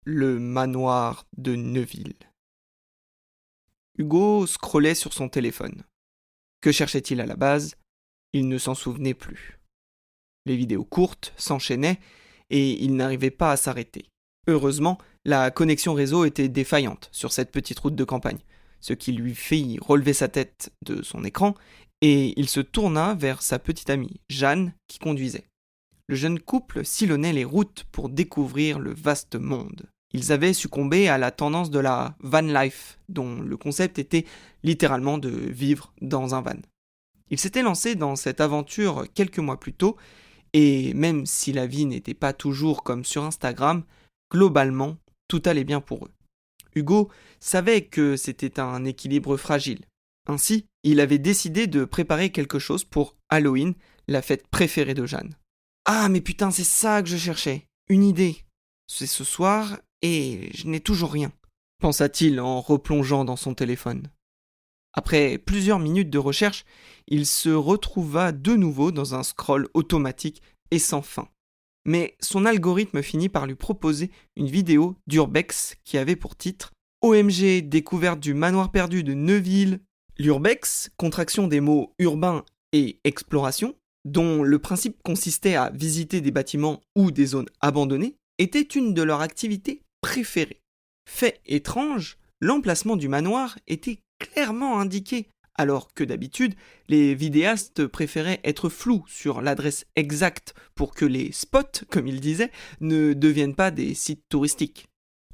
Le manoir de Neuville. Hugo scrollait sur son téléphone. Que cherchait-il à la base? Il ne s'en souvenait plus. Les vidéos courtes s'enchaînaient et il n'arrivait pas à s'arrêter. Heureusement, la connexion réseau était défaillante sur cette petite route de campagne, ce qui lui fit relever sa tête de son écran et il se tourna vers sa petite amie, Jeanne, qui conduisait. Le jeune couple sillonnait les routes pour découvrir le vaste monde. Ils avaient succombé à la tendance de la van life, dont le concept était littéralement de vivre dans un van. Ils s'étaient lancés dans cette aventure quelques mois plus tôt, et même si la vie n'était pas toujours comme sur Instagram, globalement, tout allait bien pour eux. Hugo savait que c'était un équilibre fragile. Ainsi, il avait décidé de préparer quelque chose pour Halloween, la fête préférée de Jeanne. Ah mais putain, c'est ça que je cherchais. Une idée. C'est ce soir et je n'ai toujours rien, pensa-t-il en replongeant dans son téléphone. Après plusieurs minutes de recherche, il se retrouva de nouveau dans un scroll automatique et sans fin. Mais son algorithme finit par lui proposer une vidéo d'Urbex qui avait pour titre OMG, découverte du manoir perdu de Neuville. L'Urbex, contraction des mots urbain et exploration, dont le principe consistait à visiter des bâtiments ou des zones abandonnées, était une de leurs activités préférées. Fait étrange, l'emplacement du manoir était clairement indiqué, alors que d'habitude, les vidéastes préféraient être flous sur l'adresse exacte pour que les spots, comme ils disaient, ne deviennent pas des sites touristiques.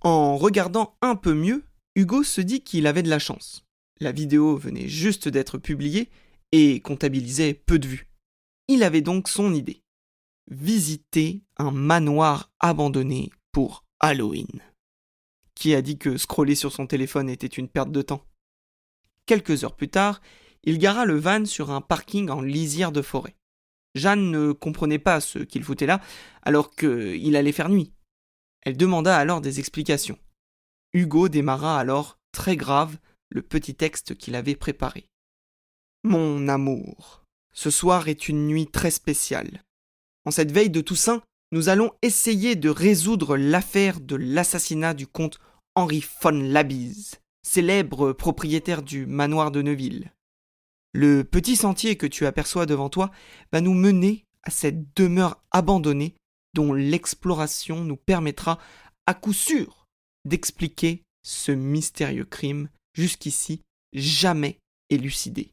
En regardant un peu mieux, Hugo se dit qu'il avait de la chance. La vidéo venait juste d'être publiée et comptabilisait peu de vues. Il avait donc son idée. Visiter un manoir abandonné pour Halloween. Qui a dit que scroller sur son téléphone était une perte de temps? Quelques heures plus tard, il gara le van sur un parking en lisière de forêt. Jeanne ne comprenait pas ce qu'il foutait là, alors qu'il allait faire nuit. Elle demanda alors des explications. Hugo démarra alors, très grave, le petit texte qu'il avait préparé. Mon amour, ce soir est une nuit très spéciale. En cette veille de Toussaint, nous allons essayer de résoudre l'affaire de l'assassinat du comte Henri von Labise, célèbre propriétaire du manoir de Neuville. Le petit sentier que tu aperçois devant toi va nous mener à cette demeure abandonnée dont l'exploration nous permettra à coup sûr d'expliquer ce mystérieux crime jusqu'ici jamais élucidé.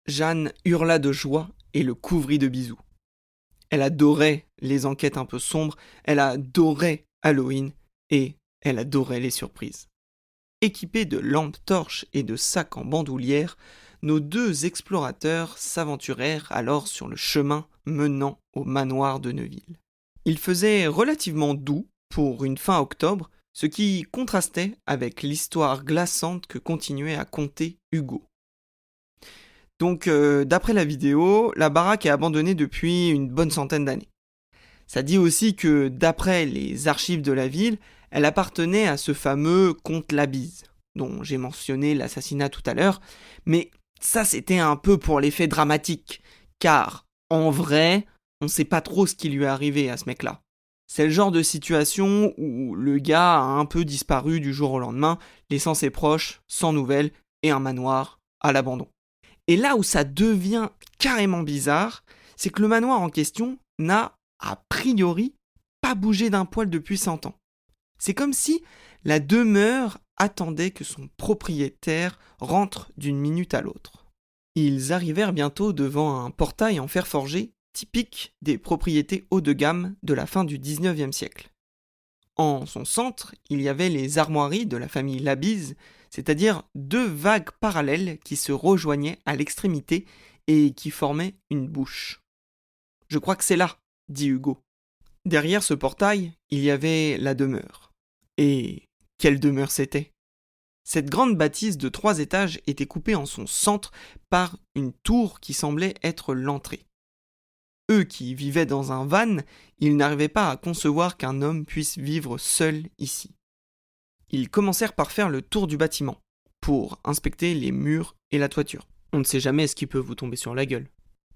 Jeanne hurla de joie et le couvrit de bisous. Elle adorait les enquêtes un peu sombres, elle adorait Halloween et elle adorait les surprises. Équipés de lampes torches et de sacs en bandoulière, nos deux explorateurs s'aventurèrent alors sur le chemin menant au manoir de Neuville. Il faisait relativement doux pour une fin octobre, ce qui contrastait avec l'histoire glaçante que continuait à conter Hugo. Donc, d'après la vidéo, la baraque est abandonnée depuis une bonne centaine d'années. Ça dit aussi que, d'après les archives de la ville, elle appartenait à ce fameux comte Labise, dont j'ai mentionné l'assassinat tout à l'heure, mais ça c'était un peu pour l'effet dramatique, car, en vrai, on sait pas trop ce qui lui est arrivé à ce mec-là. C'est le genre de situation où le gars a un peu disparu du jour au lendemain, laissant ses proches sans nouvelles et un manoir à l'abandon. Et là où ça devient carrément bizarre, c'est que le manoir en question n'a, a priori, pas bougé d'un poil depuis 100 ans. C'est comme si la demeure attendait que son propriétaire rentre d'une minute à l'autre. Ils arrivèrent bientôt devant un portail en fer forgé, typique des propriétés haut de gamme de la fin du XIXe siècle. En son centre, il y avait les armoiries de la famille Labise, c'est-à-dire deux vagues parallèles qui se rejoignaient à l'extrémité et qui formaient une bouche. « Je crois que c'est là », dit Hugo. Derrière ce portail, il y avait la demeure. Et quelle demeure c'était? Cette grande bâtisse de 3 étages était coupée en son centre par une tour qui semblait être l'entrée. Eux qui vivaient dans un van, ils n'arrivaient pas à concevoir qu'un homme puisse vivre seul ici. Ils commencèrent par faire le tour du bâtiment, pour inspecter les murs et la toiture. On ne sait jamais ce qui peut vous tomber sur la gueule.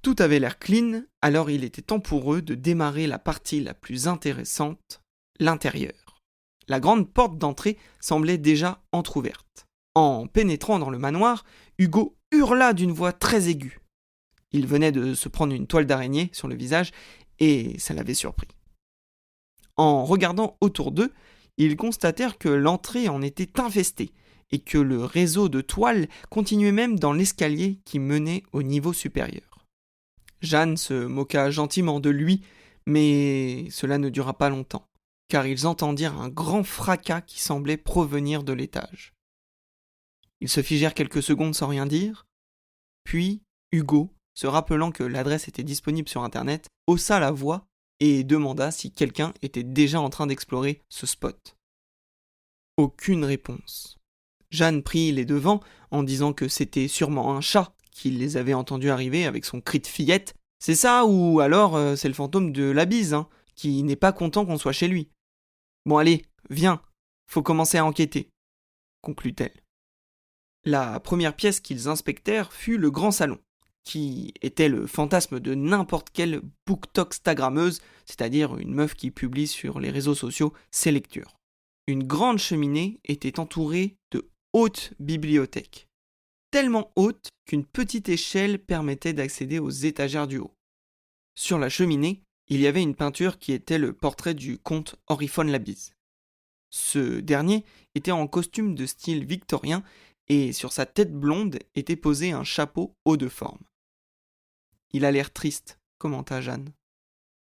Tout avait l'air clean, alors il était temps pour eux de démarrer la partie la plus intéressante, l'intérieur. La grande porte d'entrée semblait déjà entr'ouverte. En pénétrant dans le manoir, Hugo hurla d'une voix très aiguë. Il venait de se prendre une toile d'araignée sur le visage et ça l'avait surpris. En regardant autour d'eux, ils constatèrent que l'entrée en était infestée et que le réseau de toiles continuait même dans l'escalier qui menait au niveau supérieur. Jeanne se moqua gentiment de lui, mais cela ne dura pas longtemps, car ils entendirent un grand fracas qui semblait provenir de l'étage. Ils se figèrent quelques secondes sans rien dire, puis Hugo, se rappelant que l'adresse était disponible sur Internet, haussa la voix et demanda si quelqu'un était déjà en train d'explorer ce spot. Aucune réponse. Jeanne prit les devants en disant que c'était sûrement un chat qui les avait entendus arriver avec son cri de fillette. C'est ça, ou alors c'est le fantôme de la bise, qui n'est pas content qu'on soit chez lui. Bon allez, viens, faut commencer à enquêter, conclut-elle. La première pièce qu'ils inspectèrent fut le grand salon, qui était le fantasme de n'importe quelle booktokstagrammeuse, c'est-à-dire une meuf qui publie sur les réseaux sociaux ses lectures. Une grande cheminée était entourée de hautes bibliothèques, tellement hautes qu'une petite échelle permettait d'accéder aux étagères du haut. Sur la cheminée, il y avait une peinture qui était le portrait du comte Henri von Labise. Ce dernier était en costume de style victorien et sur sa tête blonde était posé un chapeau haut de forme. « Il a l'air triste », commenta Jeanne.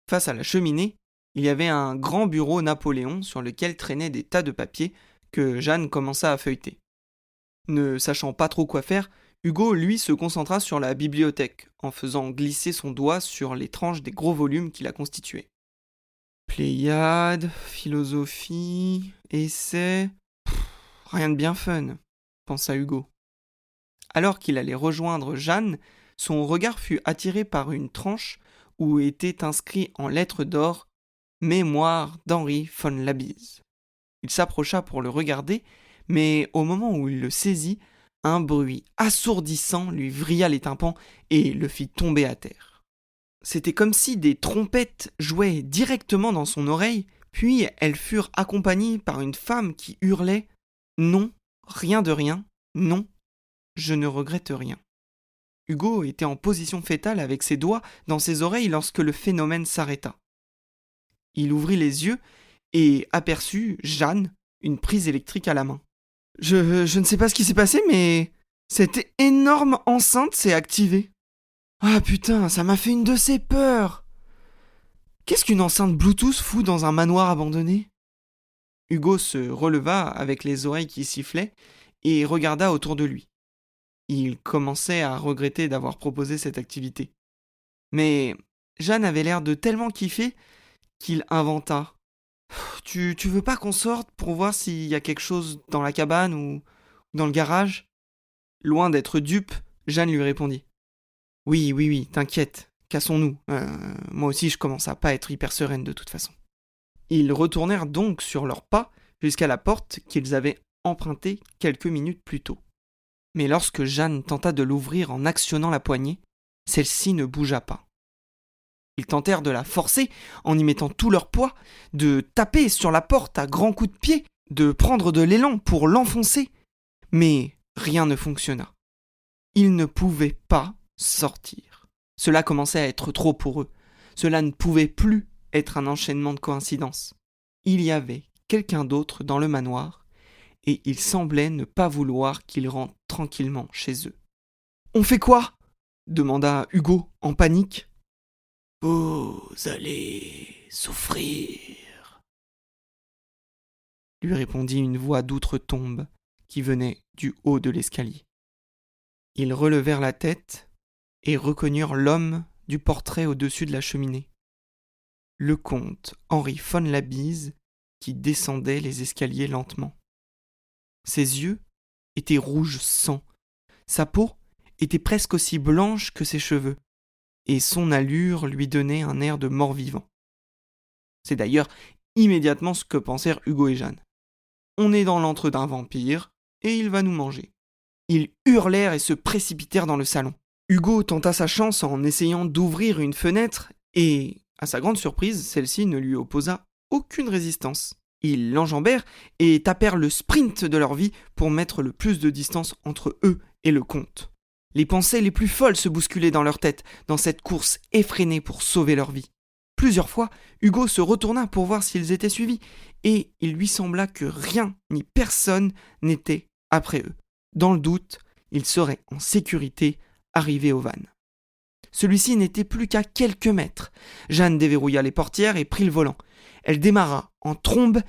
Face à la cheminée, il y avait un grand bureau Napoléon sur lequel traînaient des tas de papiers que Jeanne commença à feuilleter. Ne sachant pas trop quoi faire, Hugo, lui, se concentra sur la bibliothèque, en faisant glisser son doigt sur les tranches des gros volumes qui la constituaient. Pléiade, philosophie, essai... rien de bien fun, pensa Hugo. Alors qu'il allait rejoindre Jeanne, son regard fut attiré par une tranche où était inscrit en lettres d'or « Mémoire d'Henri von Labise ». Il s'approcha pour le regarder, mais au moment où il le saisit, un bruit assourdissant lui vrilla les tympans et le fit tomber à terre. C'était comme si des trompettes jouaient directement dans son oreille, puis elles furent accompagnées par une femme qui hurlait « Non, rien de rien, non, je ne regrette rien ». Hugo était en position fétale avec ses doigts dans ses oreilles lorsque le phénomène s'arrêta. Il ouvrit les yeux et aperçut Jeanne, une prise électrique à la main. Je ne sais pas ce qui s'est passé, mais cette énorme enceinte s'est activée. Ah putain, ça m'a fait une de ces peurs. Qu'est-ce qu'une enceinte Bluetooth fout dans un manoir abandonné ? Hugo se releva avec les oreilles qui sifflaient et regarda autour de lui. Il commençait à regretter d'avoir proposé cette activité. Mais Jeanne avait l'air de tellement kiffer qu'il inventa. Tu veux pas qu'on sorte pour voir s'il y a quelque chose dans la cabane ou dans le garage ? Loin d'être dupe, Jeanne lui répondit. Oui, t'inquiète, cassons-nous. Moi aussi je commence à pas être hyper sereine de toute façon. Ils retournèrent donc sur leurs pas jusqu'à la porte qu'ils avaient empruntée quelques minutes plus tôt. Mais lorsque Jeanne tenta de l'ouvrir en actionnant la poignée, celle-ci ne bougea pas. Ils tentèrent de la forcer en y mettant tout leur poids, de taper sur la porte à grands coups de pied, de prendre de l'élan pour l'enfoncer. Mais rien ne fonctionna. Ils ne pouvaient pas sortir. Cela commençait à être trop pour eux. Cela ne pouvait plus être un enchaînement de coïncidences. Il y avait quelqu'un d'autre dans le manoir et il semblait ne pas vouloir qu'ils rentrent tranquillement chez eux. « On fait quoi ?» demanda Hugo en panique. « Vous allez souffrir » lui répondit une voix d'outre-tombe qui venait du haut de l'escalier. Ils relevèrent la tête et reconnurent l'homme du portrait au-dessus de la cheminée. Le comte Henri von Labise qui descendait les escaliers lentement. Ses yeux étaient rouges sang, sa peau était presque aussi blanche que ses cheveux, et son allure lui donnait un air de mort-vivant. C'est d'ailleurs immédiatement ce que pensèrent Hugo et Jeanne. On est dans l'antre d'un vampire, et il va nous manger. Ils hurlèrent et se précipitèrent dans le salon. Hugo tenta sa chance en essayant d'ouvrir une fenêtre, et, à sa grande surprise, celle-ci ne lui opposa aucune résistance. Ils l'enjambèrent et tapèrent le sprint de leur vie pour mettre le plus de distance entre eux et le comte. Les pensées les plus folles se bousculaient dans leur tête, dans cette course effrénée pour sauver leur vie. Plusieurs fois, Hugo se retourna pour voir s'ils étaient suivis, et il lui sembla que rien ni personne n'était après eux. Dans le doute, il serait en sécurité arrivé au van. Celui-ci n'était plus qu'à quelques mètres. Jeanne déverrouilla les portières et prit le volant. Elle démarra en trombe,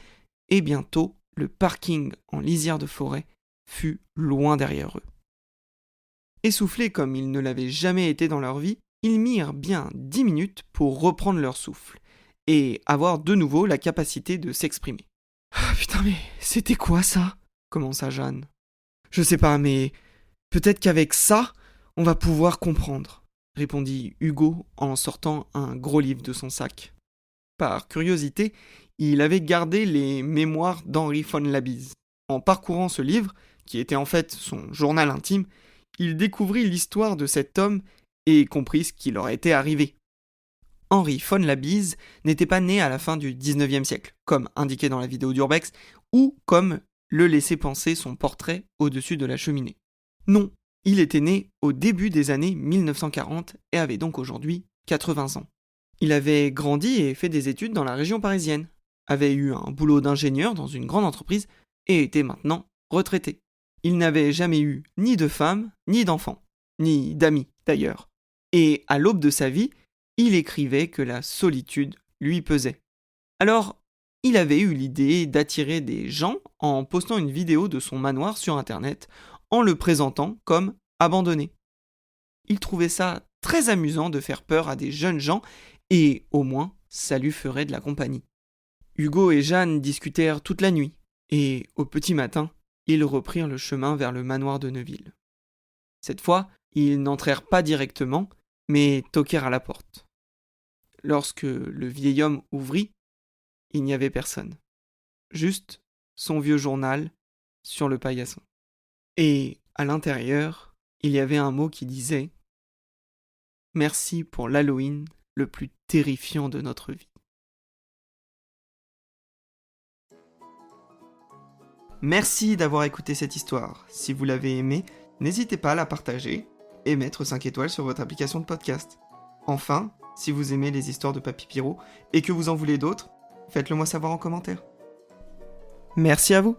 et bientôt, le parking en lisière de forêt fut loin derrière eux. Essoufflés comme ils ne l'avaient jamais été dans leur vie, ils mirent bien 10 minutes pour reprendre leur souffle et avoir de nouveau la capacité de s'exprimer. « Ah putain, mais c'était quoi ça ?» commença Jeanne. « Je sais pas, mais peut-être qu'avec ça, on va pouvoir comprendre, » répondit Hugo en sortant un gros livre de son sac. Par curiosité, il avait gardé les mémoires d'Henri von Labise. En parcourant ce livre, qui était en fait son journal intime, il découvrit l'histoire de cet homme et comprit ce qui leur était arrivé. Henri von Labise n'était pas né à la fin du XIXe siècle, comme indiqué dans la vidéo d'Urbex, ou comme le laissait penser son portrait au-dessus de la cheminée. Non, il était né au début des années 1940 et avait donc aujourd'hui 80 ans. Il avait grandi et fait des études dans la région parisienne, avait eu un boulot d'ingénieur dans une grande entreprise et était maintenant retraité. Il n'avait jamais eu ni de femme, ni d'enfant, ni d'amis d'ailleurs. Et à l'aube de sa vie, il écrivait que la solitude lui pesait. Alors, il avait eu l'idée d'attirer des gens en postant une vidéo de son manoir sur internet en le présentant comme abandonné. Il trouvait ça très amusant de faire peur à des jeunes gens et au moins ça lui ferait de la compagnie. Hugo et Jeanne discutèrent toute la nuit et au petit matin, ils reprirent le chemin vers le manoir de Neuville. Cette fois, ils n'entrèrent pas directement, mais toquèrent à la porte. Lorsque le vieil homme ouvrit, il n'y avait personne. Juste son vieux journal sur le paillasson. Et à l'intérieur, il y avait un mot qui disait « Merci pour l'Halloween le plus terrifiant de notre vie ». Merci d'avoir écouté cette histoire. Si vous l'avez aimée, n'hésitez pas à la partager et mettre 5 étoiles sur votre application de podcast. Enfin, si vous aimez les histoires de Papy Pierrot et que vous en voulez d'autres, faites-le moi savoir en commentaire. Merci à vous.